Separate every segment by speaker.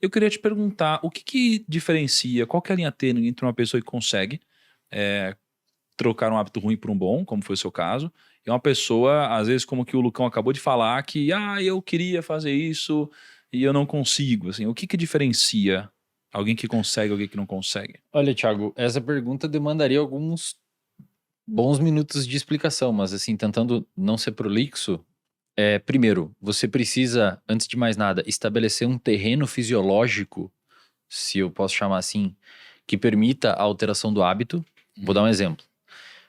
Speaker 1: Eu queria te perguntar, o que que diferencia, qual que é a linha tênue entre uma pessoa que consegue trocar um hábito ruim por um bom, como foi o seu caso, e uma pessoa, às vezes, como que o Lucão acabou de falar, que, eu queria fazer isso e eu não consigo, assim, o que que diferencia alguém que consegue e alguém que não consegue?
Speaker 2: Olha, Thiago, essa pergunta demandaria alguns bons minutos de explicação, mas assim, tentando não ser prolixo, primeiro, você precisa, antes de mais nada, estabelecer um terreno fisiológico, se eu posso chamar assim, que permita a alteração do hábito. Vou dar um exemplo.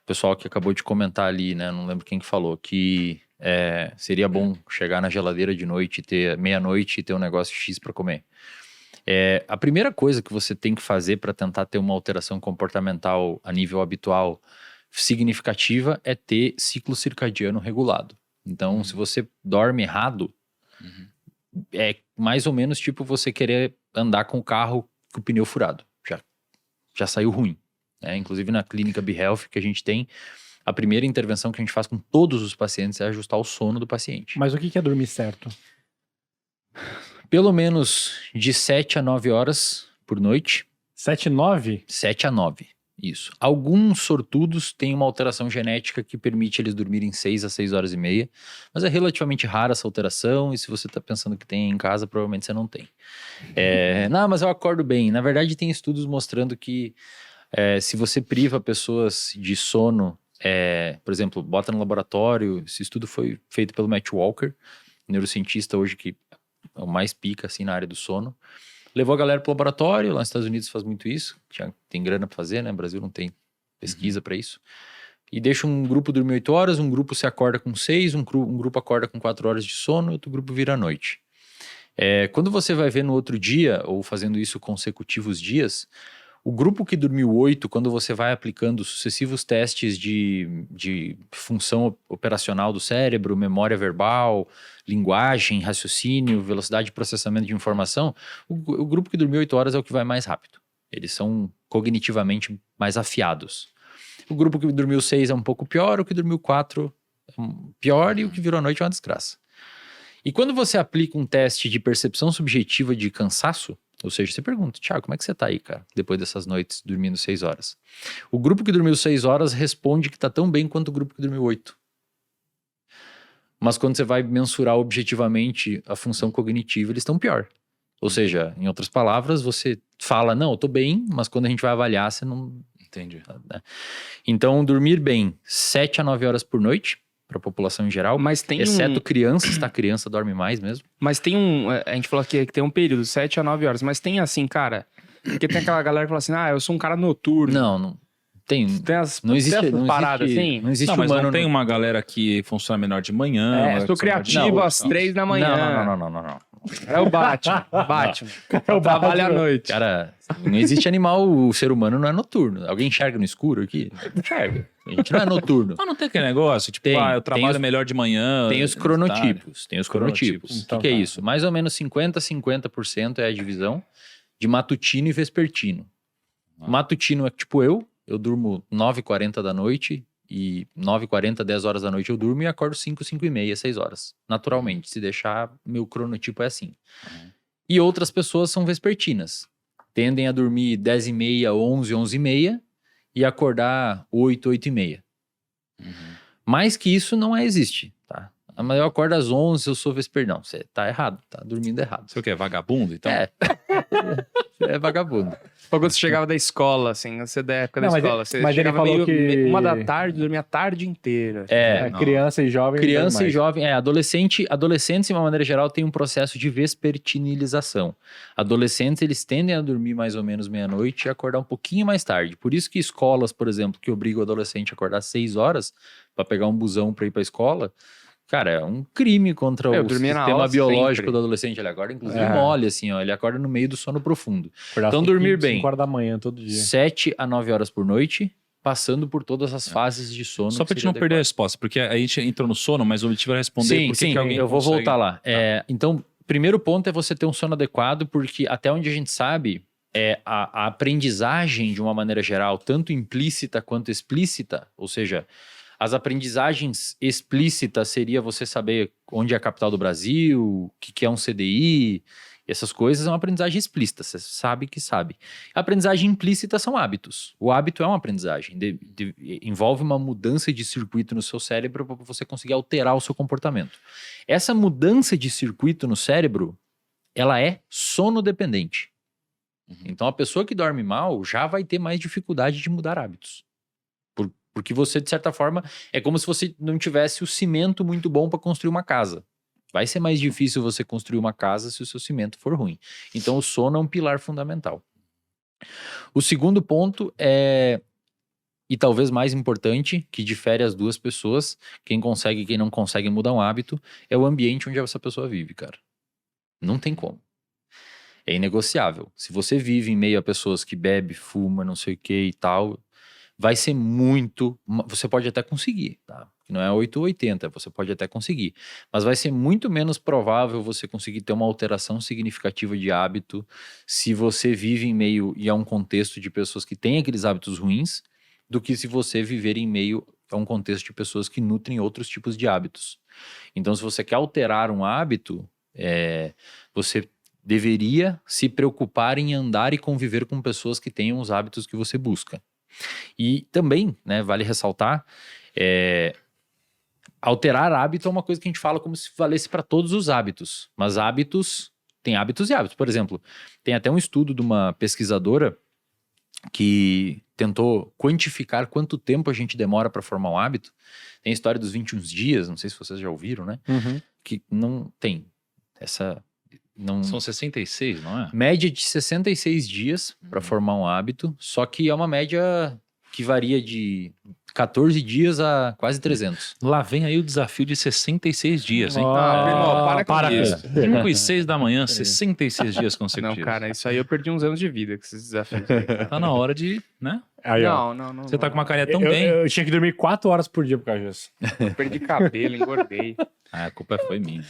Speaker 2: O pessoal que acabou de comentar ali, né, não lembro quem que falou, que seria bom chegar na geladeira de noite, ter meia-noite e ter um negócio X para comer. A primeira coisa que você tem que fazer para tentar ter uma alteração comportamental a nível habitual significativa é ter ciclo circadiano regulado. Então, se você dorme errado, é mais ou menos tipo você querer andar com o carro com o pneu furado. Já saiu ruim. Inclusive na clínica BeHealth que a gente tem, a primeira intervenção que a gente faz com todos os pacientes é ajustar o sono do paciente.
Speaker 3: Mas o que é dormir certo?
Speaker 2: Pelo menos de 7 a 9 horas por noite.
Speaker 3: 7 a 9?
Speaker 2: 7 a 9, isso. Alguns sortudos têm uma alteração genética que permite eles dormirem 6 a 6 horas e meia, mas é relativamente rara essa alteração, e se você tá pensando que tem em casa, provavelmente você não tem. Não, mas eu acordo bem. Na verdade, tem estudos mostrando que se você priva pessoas de sono, por exemplo, bota no laboratório, esse estudo foi feito pelo Matt Walker, neurocientista hoje que é o mais pica assim na área do sono. Levou a galera pro laboratório, lá nos Estados Unidos faz muito isso, tem grana pra fazer, né? No Brasil não tem pesquisa pra isso. E deixa um grupo dormir 8 horas, um grupo se acorda com 6, um grupo acorda com 4 horas de sono, outro grupo vira à noite. Quando você vai ver no outro dia, ou fazendo isso consecutivos dias, o grupo que dormiu 8, quando você vai aplicando sucessivos testes de função operacional do cérebro, memória verbal, linguagem, raciocínio, velocidade de processamento de informação, o grupo que dormiu 8 horas é o que vai mais rápido. Eles são cognitivamente mais afiados. O grupo que dormiu 6 é um pouco pior, o que dormiu 4 é pior, e o que virou à noite é uma desgraça. E quando você aplica um teste de percepção subjetiva de cansaço, ou seja, você pergunta, Thiago, como é que você tá aí, cara, depois dessas noites dormindo 6 horas? O grupo que dormiu 6 horas responde que tá tão bem quanto o grupo que dormiu 8. Mas quando você vai mensurar objetivamente a função cognitiva, eles estão pior. Ou seja, em outras palavras, você fala, não, eu tô bem, mas quando a gente vai avaliar, você não...
Speaker 1: Entendi.
Speaker 2: Então, dormir bem 7 a 9 horas por noite, para a população em geral,
Speaker 4: mas tem
Speaker 2: exceto crianças, tá? Criança dorme mais mesmo.
Speaker 4: Mas tem a gente falou aqui que tem um período, 7 a 9 horas, mas tem assim, cara, porque tem aquela galera que fala assim, eu sou um cara noturno.
Speaker 2: Não tem
Speaker 4: não
Speaker 2: existe
Speaker 4: paradas assim.
Speaker 2: Não existe
Speaker 1: mas
Speaker 2: humano.
Speaker 1: Não tem uma galera que funciona melhor de manhã.
Speaker 4: Sou criativo às 3 da manhã.
Speaker 2: Não.
Speaker 4: É o Batman. Trabalha à noite.
Speaker 2: Cara, não existe animal, o ser humano não é noturno. Alguém enxerga no escuro aqui? Não enxerga. A gente não é noturno.
Speaker 1: Mas não tem aquele negócio, tipo, eu trabalho melhor de manhã.
Speaker 2: Tem os cronotipos.
Speaker 3: Então,
Speaker 2: o que é isso? Mais ou menos 50% é a divisão de matutino e vespertino. Matutino é tipo eu durmo 9h40 da noite, e 9h40, 10 horas da noite eu durmo e acordo 5h30, 6 horas. Naturalmente, se deixar, meu cronotipo é assim. E outras pessoas são vespertinas. Tendem a dormir 10h30, 11, 11h30 e acordar 8, 8h30. Mais que isso não existe, tá? Mas eu acordo às 11, eu sou vespertino. Não, você tá errado, tá dormindo errado.
Speaker 1: Você o quê? Vagabundo, então?
Speaker 2: É vagabundo.
Speaker 4: Quando você chegava da escola, assim, você da época da escola, você
Speaker 3: mas
Speaker 4: chegava
Speaker 3: ele falou que
Speaker 4: 1 da tarde, dormia a tarde inteira.
Speaker 3: Criança e jovem.
Speaker 2: Criança e jovem, adolescentes, de uma maneira geral, tem um processo de vespertinilização. Adolescentes, eles tendem a dormir mais ou menos meia-noite e acordar um pouquinho mais tarde. Por isso que escolas, por exemplo, que obrigam o adolescente a acordar 6 horas para pegar um busão para ir para a escola, cara, é um crime contra o sistema biológico do adolescente. Ele acorda, inclusive, mole, assim, ó. Ele acorda no meio do sono profundo. Então, dormir bem.
Speaker 3: 5 horas da manhã, todo dia.
Speaker 2: 7 a 9 horas por noite, passando por todas as fases de sono.
Speaker 1: Só pra gente não perder a resposta, porque a gente entrou no sono, mas o objetivo é responder
Speaker 2: sim,
Speaker 1: que alguém
Speaker 2: eu vou
Speaker 1: consegue...
Speaker 2: voltar lá. Então, primeiro ponto é você ter um sono adequado, porque até onde a gente sabe, a aprendizagem, de uma maneira geral, tanto implícita quanto explícita, ou seja... As aprendizagens explícitas seria você saber onde é a capital do Brasil, o que é um CDI, Essas coisas é uma aprendizagem explícita, você sabe que sabe. A aprendizagem implícita são hábitos. O hábito é uma aprendizagem, envolve uma mudança de circuito no seu cérebro para você conseguir alterar o seu comportamento. Essa mudança de circuito no cérebro, ela é sonodependente. Então a pessoa que dorme mal já vai ter mais dificuldade de mudar hábitos. Porque você, de certa forma, é como se você não tivesse o cimento muito bom para construir uma casa. Vai ser mais difícil você construir uma casa se o seu cimento for ruim. Então o sono é um pilar fundamental. O segundo ponto é, e talvez mais importante, que difere as duas pessoas, quem consegue e quem não consegue mudar um hábito, é o ambiente onde essa pessoa vive, cara. Não tem como. É inegociável. Se você vive em meio a pessoas que bebe, fuma, não sei o que e tal, vai ser muito... Você pode até conseguir, tá? Não é 8 ou 80, você pode até conseguir. Mas vai ser muito menos provável você conseguir ter uma alteração significativa de hábito se você vive em meio e a um contexto de pessoas que têm aqueles hábitos ruins, do que se você viver em meio a um contexto de pessoas que nutrem outros tipos de hábitos. Então, se você quer alterar um hábito, você deveria se preocupar em andar e conviver com pessoas que tenham os hábitos que você busca. E também, né, vale ressaltar, alterar hábito é uma coisa que a gente fala como se valesse para todos os hábitos, mas hábitos, tem hábitos e hábitos. Por exemplo, tem até um estudo de uma pesquisadora que tentou quantificar quanto tempo a gente demora para formar um hábito. Tem a história dos 21 dias, não sei se vocês já ouviram, né? Que não tem essa... Não...
Speaker 1: São 66, não é?
Speaker 2: Média de 66 dias para formar um hábito, só que é uma média que varia de 14 dias a quase 300.
Speaker 1: Lá vem aí o desafio de 66 dias, hein?
Speaker 4: Primo, para com isso.
Speaker 1: 5 e 6 da manhã, 66 dias consecutivos.
Speaker 4: Não, cara, isso aí eu perdi uns anos de vida com esses desafios.
Speaker 1: Tá na hora de, né?
Speaker 3: Aí, ó.
Speaker 4: Não.
Speaker 1: Você tá com uma carinha tão
Speaker 3: eu,
Speaker 1: bem.
Speaker 3: eu tinha que dormir 4 horas por dia por causa disso.
Speaker 4: Eu perdi cabelo, engordei.
Speaker 1: Ah, a culpa foi minha.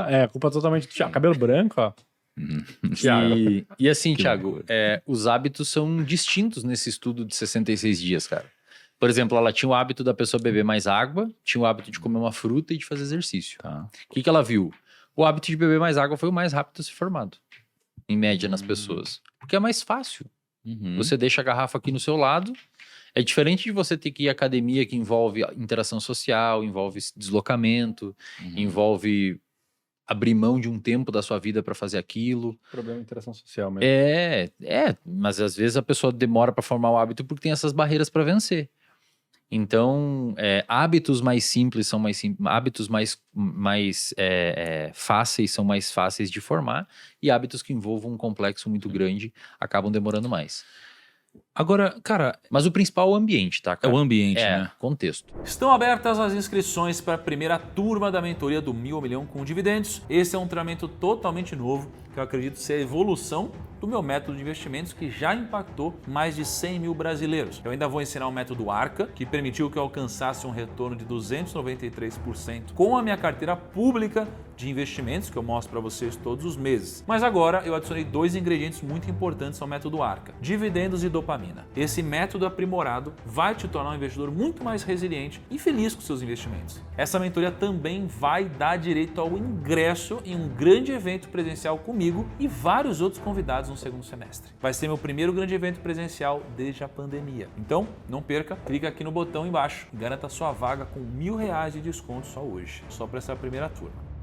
Speaker 3: É, culpa totalmente do Thiago. Cabelo branco, ó. Thiago.
Speaker 2: E assim,
Speaker 1: Que
Speaker 2: Thiago,
Speaker 1: loucura.
Speaker 2: os hábitos são distintos nesse estudo de 66 dias, cara. Por exemplo, ela tinha o hábito da pessoa beber mais água, tinha o hábito de comer uma fruta e de fazer exercício.
Speaker 1: Tá.
Speaker 2: O que ela viu? O hábito de beber mais água foi o mais rápido a ser formado, em média, nas pessoas. Porque é mais fácil. Você deixa a garrafa aqui no seu lado. É diferente de você ter que ir à academia, que envolve interação social, envolve deslocamento, envolve abrir mão de um tempo da sua vida para fazer aquilo.
Speaker 3: Problema de interação social mesmo.
Speaker 2: Mas às vezes a pessoa demora para formar o hábito porque tem essas barreiras para vencer. Então, hábitos mais simples são mais simples, hábitos mais fáceis são mais fáceis de formar, e hábitos que envolvam um complexo muito grande acabam demorando mais.
Speaker 1: Agora, cara,
Speaker 2: Mas o principal é o ambiente, tá,
Speaker 1: é
Speaker 2: cara?
Speaker 1: o ambiente, né?
Speaker 2: Contexto.
Speaker 5: Estão abertas as inscrições para a primeira turma da mentoria do 1.000 ao milhão com dividendos. Esse é um treinamento totalmente novo, que eu acredito ser a evolução do meu método de investimentos que já impactou mais de 100 mil brasileiros. Eu ainda vou ensinar o método ARCA, que permitiu que eu alcançasse um retorno de 293% com a minha carteira pública de investimentos, que eu mostro para vocês todos os meses. Mas agora eu adicionei 2 ingredientes muito importantes ao método ARCA: dividendos e dopamina. Esse método aprimorado vai te tornar um investidor muito mais resiliente e feliz com seus investimentos. Essa mentoria também vai dar direito ao ingresso em um grande evento presencial comigo e vários outros convidados no segundo semestre. Vai ser meu primeiro grande evento presencial desde a pandemia. Então, não perca, clica aqui no botão embaixo e garanta sua vaga com R$1.000 de desconto só hoje, só para essa primeira turma.